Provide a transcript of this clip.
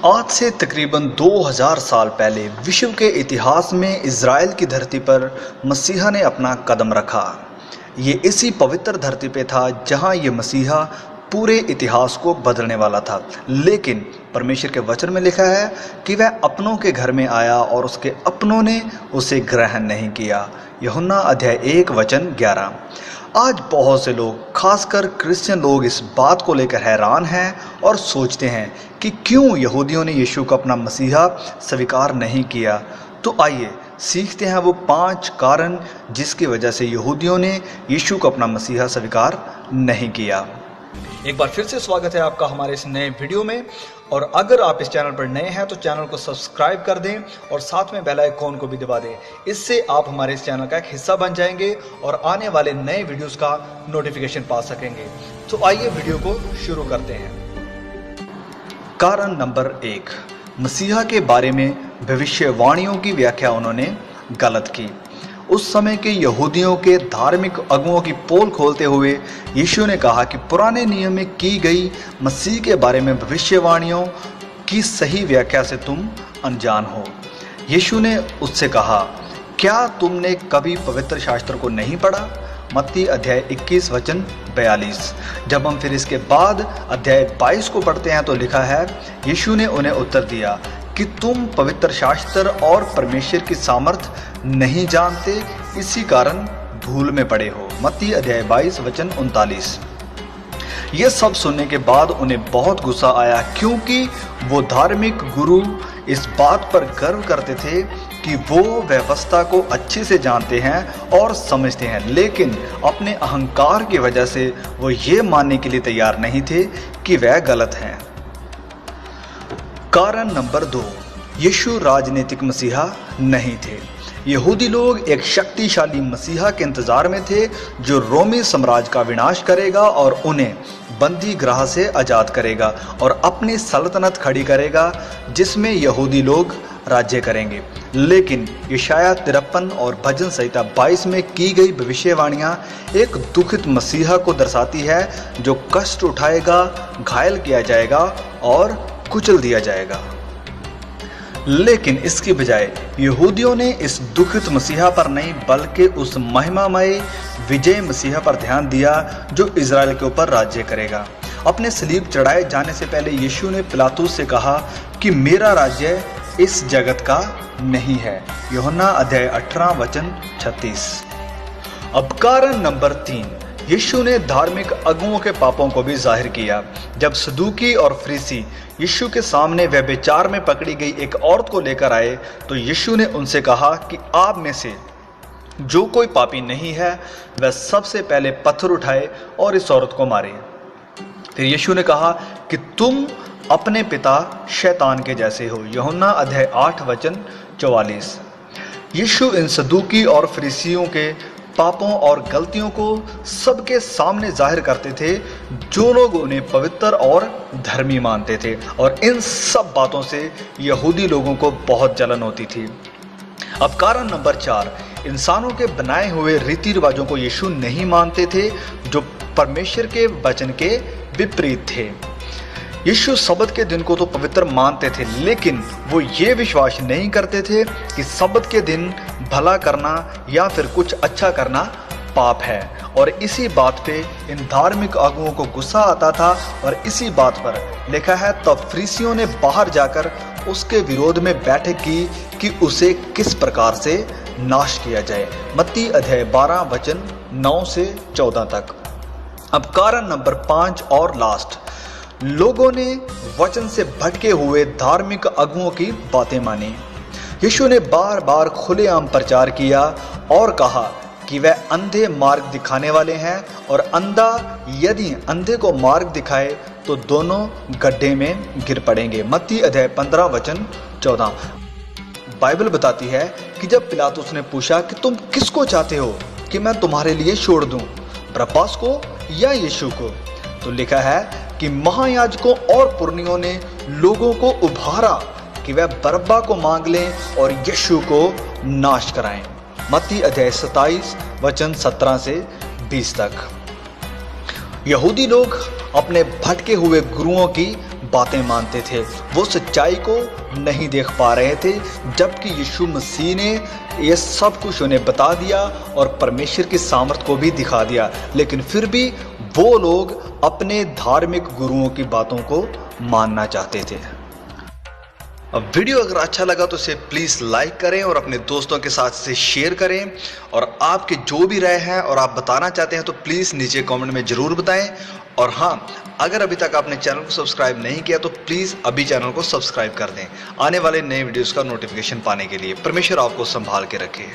आज से तकरीबन 2000 साल पहले विश्व के इतिहास में इज़राइल की धरती पर मसीहा ने अपना कदम रखा। ये इसी पवित्र धरती पे था जहां ये मसीहा पूरे इतिहास को बदलने वाला था। लेकिन परमेश्वर के वचन में लिखा है कि वह अपनों के घर में आया और उसके अपनों ने उसे ग्रहण नहीं किया। यूहन्ना अध्याय 1 वचन 11। आज बहुत से लोग, खासकर क्रिश्चियन लोग, इस बात को लेकर हैरान हैं और सोचते हैं कि क्यों यहूदियों ने यीशु को अपना मसीहा स्वीकार नहीं किया। तो आइए सीखते हैं वो 5 कारण जिसकी वजह से यहूदियों ने यीशु को अपना मसीहा स्वीकार नहीं किया। एक बार फिर से स्वागत है आपका हमारे इस नए वीडियो में। और अगर आप इस चैनल पर नए हैं तो चैनल को सब्सक्राइब कर दें और साथ में बेल आइकॉन को भी दबा दें। इससे आप हमारे इस चैनल का एक हिस्सा बन जाएंगे और आने वाले नए वीडियोस का नोटिफिकेशन पा सकेंगे। तो आइए वीडियो को शुरू करते हैं। कारण नंबर 1, मसीहा के बारे में भविष्यवाणियों की व्याख्या उन्होंने गलत की। उस समय के यहूदियों के धार्मिक अगुओं की पोल खोलते हुए यीशु ने कहा कि पुराने नियम में की गई मसीह के बारे में भविष्यवाणियों की सही व्याख्या से तुम अनजान हो। यीशु ने उससे कहा, क्या तुमने कभी पवित्र शास्त्र को नहीं पढ़ा? मत्ती अध्याय 21 वचन 42। जब हम फिर इसके बाद अध्याय 22 को पढ़ते हैं तो लिखा है, यीशु ने उन्हें उत्तर दिया कि तुम पवित्र शास्त्र और परमेश्वर की सामर्थ नहीं जानते, इसी कारण भूल में पड़े हो। मत्ती अध्याय 22 वचन 39। ये सब सुनने के बाद उन्हें बहुत गुस्सा आया, क्योंकि वो धार्मिक गुरु इस बात पर गर्व करते थे कि वो व्यवस्था को अच्छे से जानते हैं और समझते हैं, लेकिन अपने अहंकार की वजह से वो ये मानने के लिए तैयार नहीं थे कि वह गलत हैं। कारण नंबर 2, यीशु राजनीतिक मसीहा नहीं थे। यहूदी लोग एक शक्तिशाली मसीहा के इंतजार में थे जो रोमी साम्राज्य का विनाश करेगा और उन्हें बंदी गृह से आज़ाद करेगा और अपनी सल्तनत खड़ी करेगा जिसमें यहूदी लोग राज्य करेंगे। लेकिन यशायाह 53 और भजन संहिता 22 में की गई भविष्यवाणियां एक दुखित मसीहा को दर्शाती है जो कष्ट उठाएगा, घायल किया जाएगा और कुचल दिया जाएगा। लेकिन इसकी बजाय यहूदियों ने इस दुखित मसीहा पर नहीं बल्कि उस महिमामय विजय मसीहा पर ध्यान दिया जो इज़राइल के ऊपर राज्य करेगा। अपने सलीब चढ़ाए जाने से पहले यीशु ने पिलातुस से कहा कि मेरा राज्य इस जगत का नहीं है। यूहन्ना अध्याय 18 वचन 36। अब कारण नंबर 3, यीशु ने धार्मिक अगुओं के पापों को भी जाहिर किया। जब सदूकी और फरीसी यीशु के सामने व्यभिचार में पकड़ी गई एक औरत को लेकर आए तो यीशु ने उनसे कहा कि आप में से जो कोई पापी नहीं है वह सबसे पहले पत्थर उठाए और इस औरत को मारे। फिर यीशु ने कहा कि तुम अपने पिता शैतान के जैसे हो। यूहन्ना अध्याय 8 वचन 44। यीशु इन सदूकी और फरीसियों के पापों और गलतियों को सबके सामने जाहिर करते थे जो लोग उन्हें पवित्र और धर्मी मानते थे, और इन सब बातों से यहूदी लोगों को बहुत जलन होती थी। अब कारण नंबर 4, इंसानों के बनाए हुए रीति रिवाजों को यीशु नहीं मानते थे जो परमेश्वर के वचन के विपरीत थे। यीशु सब्त के दिन को तो पवित्र मानते थे, लेकिन वो ये विश्वास नहीं करते थे कि सब्त के दिन भला करना या फिर कुछ अच्छा करना पाप है। और इसी बात पे इन धार्मिक अगुओं को गुस्सा आता था और इसी बात पर लिखा है, तब फरीसियों ने बाहर जाकर उसके विरोध में बैठक की कि उसे किस प्रकार से नाश किया जाए। मत्ती अध्याय 12 वचन 9 से 14 तक। अब कारण नंबर 5 और लास्ट, लोगों ने वचन से भटके हुए धार्मिक अगुओं की बातें मानी। यीशु ने बार बार खुलेआम प्रचार किया और कहा कि वह अंधे मार्ग दिखाने वाले हैं और अंधा यदि अंधे को मार्ग दिखाए तो दोनों गड्ढे में गिर पड़ेंगे। मत्ती अध्याय 15 वचन 14। बाइबल बताती है कि जब पिलातुस ने पूछा कि तुम किसको चाहते हो कि मैं तुम्हारे लिए छोड़ दूं, बरअब्बास को या यीशु को, तो लिखा है कि महायाजकों और पुरनियों ने लोगों को उभारा कि वह बरअब्बा को मांग लें और यीशु को नाश कराएं। मत्ती अध्याय 27 वचन 17 से 20 तक। यहूदी लोग अपने भटके हुए गुरुओं की बातें मानते थे, वो सच्चाई को नहीं देख पा रहे थे, जबकि यीशु मसीह ने ये सब कुछ उन्हें बता दिया और परमेश्वर की सामर्थ को भी दिखा दिया। लेकिन फिर भी वो लोग अपने धार्मिक गुरुओं की बातों को मानना चाहते थे। अब वीडियो अगर अच्छा लगा तो इसे प्लीज़ लाइक करें और अपने दोस्तों के साथ इसे शेयर करें, और आपके जो भी राय है और आप बताना चाहते हैं तो प्लीज़ नीचे कमेंट में ज़रूर बताएं। और हाँ, अगर अभी तक आपने चैनल को सब्सक्राइब नहीं किया तो प्लीज़ अभी चैनल को सब्सक्राइब कर दें आने वाले नए वीडियोज़ का नोटिफिकेशन पाने के लिए। परमेश्वर आपको संभाल के रखे।